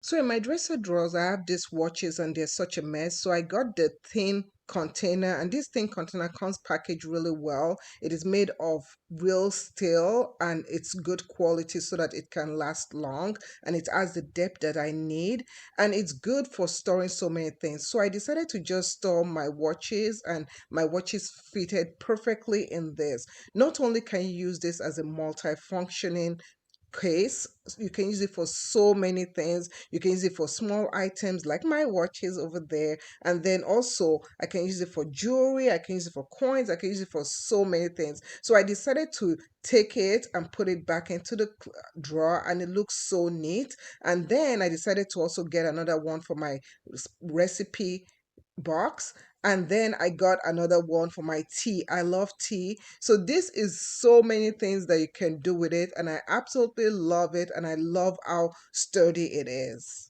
So in my dresser drawers, I have these watches and they're such a mess. So I got the thin container, and this thin container comes packaged really well. It is made of real steel and it's good quality so that it can last long, and it has the depth that I need, and it's good for storing so many things. So I decided to just store my watches, and my watches fitted perfectly in this. Not only can you use this as a multifunctioning case, you can use it for so many things. You can use it for small items like my watches over there, and then also I can use it for jewelry, I can use it for coins, I can use it for so many things. So I decided to take it and put it back into the drawer, and it looks so neat. And then I decided to also get another one for my recipe box, and then I got another one for my tea. I love tea. So this is so many things that you can do with it, and I absolutely love it, and I love how sturdy it is.